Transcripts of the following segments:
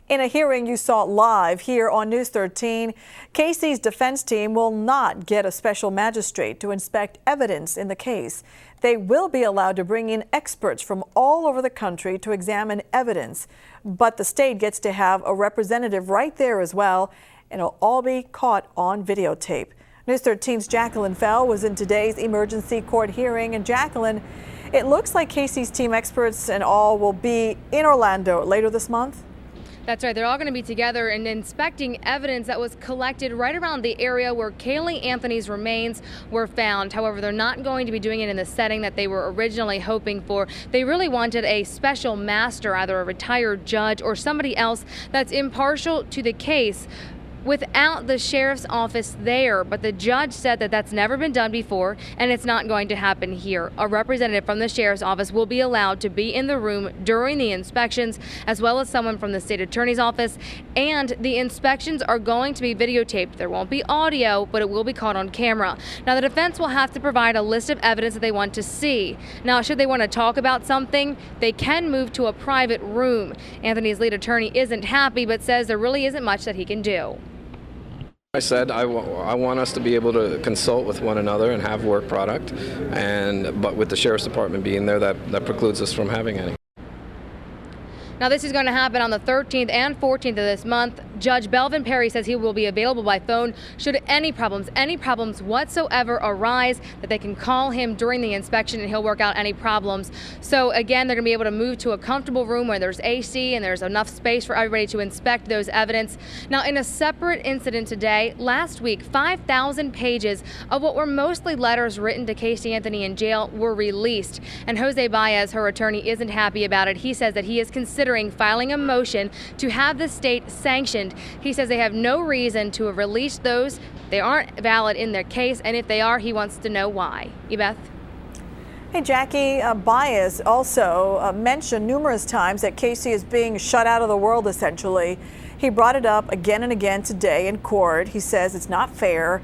In a hearing you saw live here on News 13, Casey's defense team will not get a special magistrate to inspect evidence in the case. They will be allowed to bring in experts from all over the country to examine evidence, but the state gets to have a representative right there as well, and it'll all be caught on videotape. News 13's Jacqueline Fell was in today's emergency court hearing, and Jacqueline, it looks like Casey's team experts and all will be in Orlando later this month. That's right. They're all going to be together and inspecting evidence that was collected right around the area where Caylee Anthony's remains were found. However, they're not going to be doing it in the setting that they were originally hoping for. They really wanted a special master, either a retired judge or somebody else that's impartial to the case, without the sheriff's office there. But the judge said that that's never been done before and it's not going to happen here. A representative from the sheriff's office will be allowed to be in the room during the inspections, as well as someone from the state attorney's office, and the inspections are going to be videotaped. There won't be audio, but it will be caught on camera. Now, the defense will have to provide a list of evidence that they want to see. Now, should they want to talk about something, they can move to a private room. Anthony's lead attorney isn't happy, but says there really isn't much that he can do. I said I want us to be able to consult with one another and have work product, but with the sheriff's department being there, that precludes us from having any. Now, this is going to happen on the 13th and 14th of this month. Judge Belvin Perry says he will be available by phone should any problems whatsoever arise, that they can call him during the inspection and he'll work out any problems. So again, they're going to be able to move to a comfortable room where there's AC and there's enough space for everybody to inspect those evidence. Now, in a separate incident today, last week, 5,000 pages of what were mostly letters written to Casey Anthony in jail were released. And Jose Baez, her attorney, isn't happy about it. He says that he is considering filing a motion to have the state sanctioned. He says they have no reason to have released those. They aren't valid in their case, and if they are, he wants to know why. Beth? Hey, Jackie, Baez also mentioned numerous times that Casey is being shut out of the world, essentially. He brought it up again and again today in court. He says it's not fair.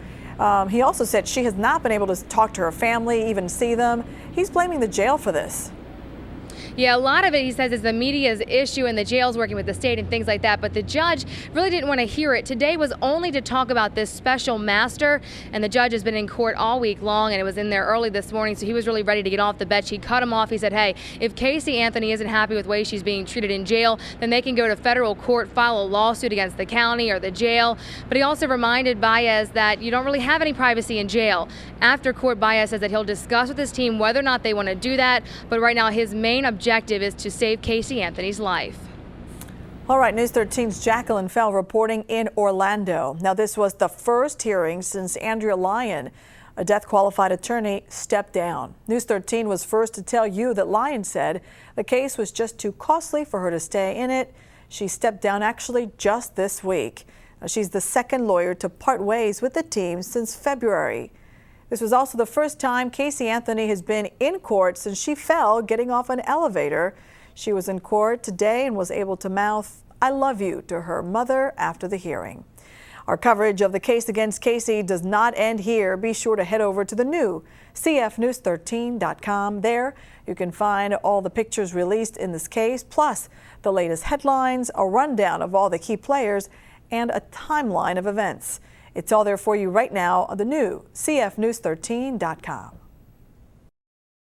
He also said she has not been able to talk to her family, even see them. He's blaming the jail for this. Yeah, a lot of it, he says, is the media's issue and the jail's working with the state and things like that. But the judge really didn't want to hear it. Today was only to talk about this special master. And the judge has been in court all week long, and it was in there early this morning. So he was really ready to get off the bench. He cut him off. He said, hey, if Casey Anthony isn't happy with the way she's being treated in jail, then they can go to federal court, file a lawsuit against the county or the jail. But he also reminded Baez that you don't really have any privacy in jail. After court, Baez says that he'll discuss with his team whether or not they want to do that. But right now, his main objective is to save Casey Anthony's life. All right, News 13's Jacqueline Fell reporting in Orlando. Now, this was the first hearing since Andrea Lyon, a death-qualified attorney, stepped down. News 13 was first to tell you that Lyon said the case was just too costly for her to stay in it. She stepped down actually just this week. Now, she's the second lawyer to part ways with the team since February. This was also the first time Casey Anthony has been in court since she fell getting off an elevator. She was in court today and was able to mouth, "I love you," to her mother after the hearing. Our coverage of the case against Casey does not end here. Be sure to head over to the new cfnews13.com. There you can find all the pictures released in this case, plus the latest headlines, a rundown of all the key players, and a timeline of events. It's all there for you right now on the new cfnews13.com.